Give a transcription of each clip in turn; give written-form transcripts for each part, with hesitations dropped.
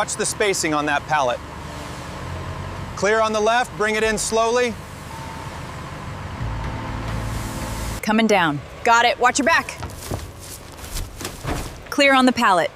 Watch the spacing on that pallet. Clear on the left, bring it in slowly. Coming down. Got it. Watch your back. Clear on the pallet.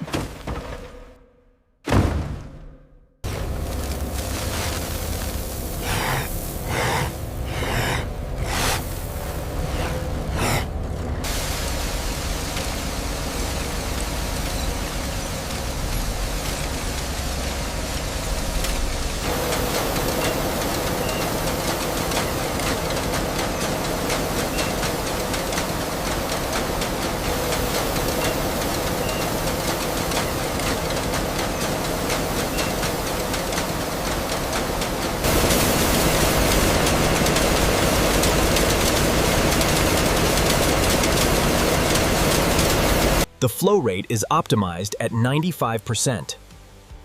The flow rate is optimized at 95%.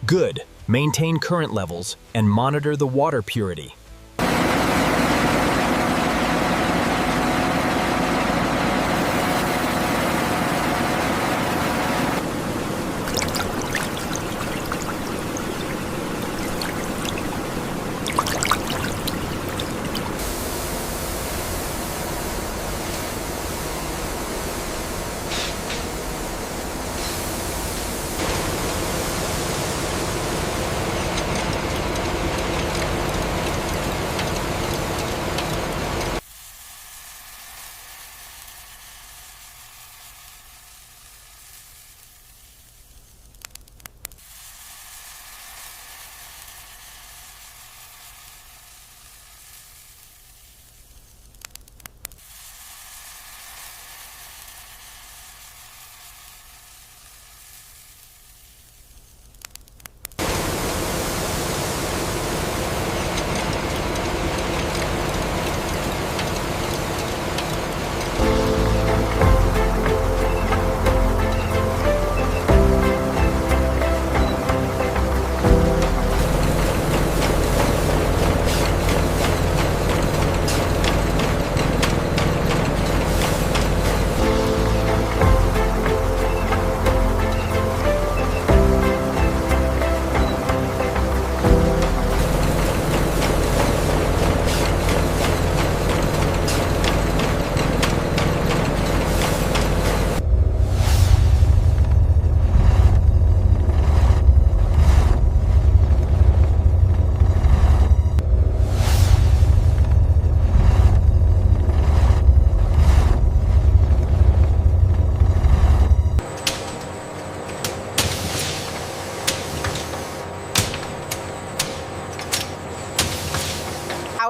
Good. Maintain current levels and monitor the water purity.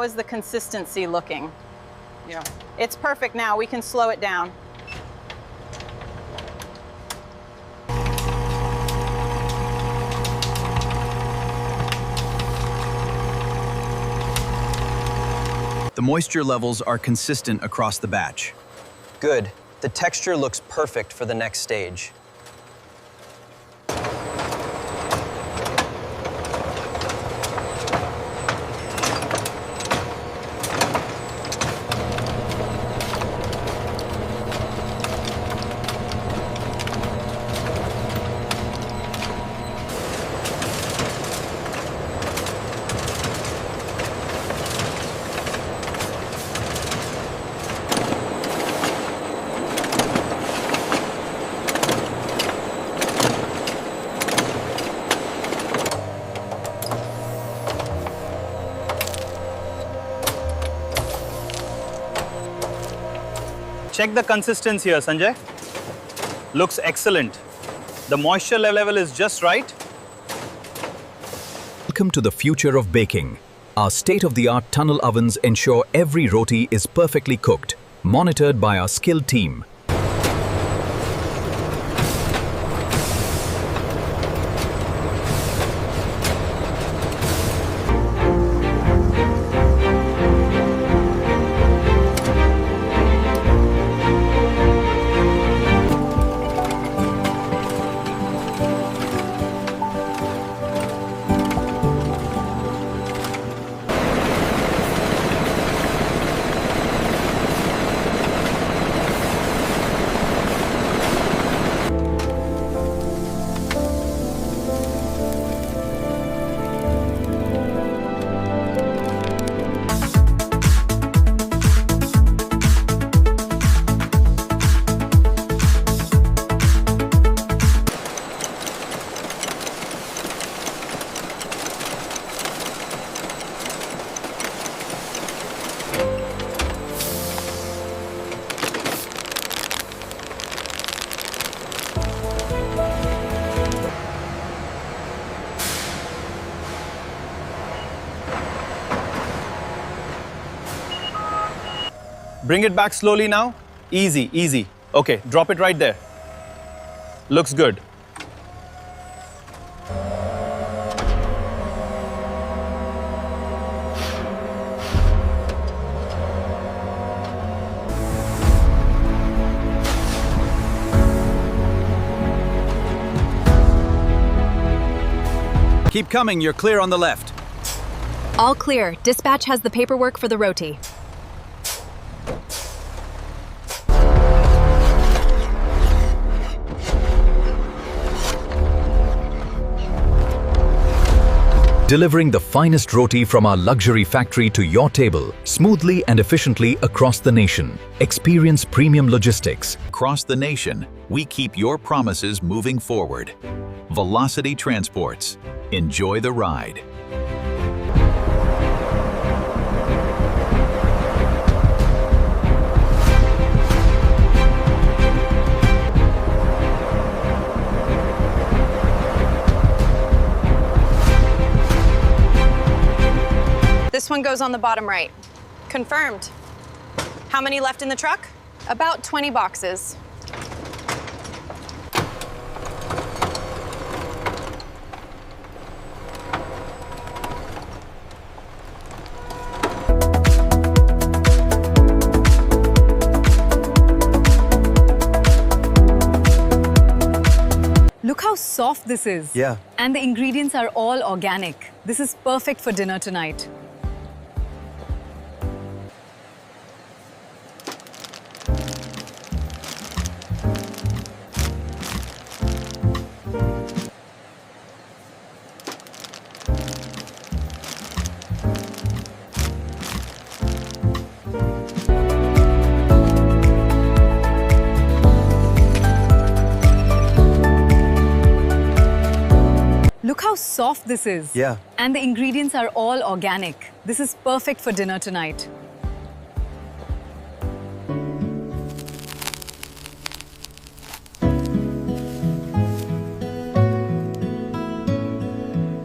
How is the consistency looking? Yeah. It's perfect now. We can slow it down. The moisture levels are consistent across the batch. Good. The texture looks perfect for the next stage. Check the consistency here, Sanjay. Looks excellent. The moisture level is just right. Welcome to the future of baking. Our state-of-the-art tunnel ovens ensure every roti is perfectly cooked, monitored by our skilled team. Bring it back slowly now. Easy, easy. Okay, drop it right there. Looks good. Keep coming, you're clear on the left. All clear. Dispatch has the paperwork for the roti. Delivering the finest roti from our luxury factory to your table, smoothly and efficiently across the nation. Experience premium logistics. Across the nation, we keep your promises moving forward. Velocity Transports. Enjoy the ride. This one goes on the bottom right. Confirmed. How many left in the truck? About 20 boxes. Look how soft this is. Yeah. And the ingredients are all organic. This is perfect for dinner tonight. Look how soft this is. Yeah. And the ingredients are all organic. This is perfect for dinner tonight.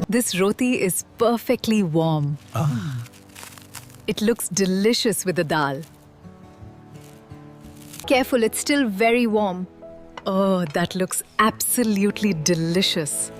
This roti is perfectly warm. It looks delicious with the dal. Careful, it's still very warm. Oh, that looks absolutely delicious.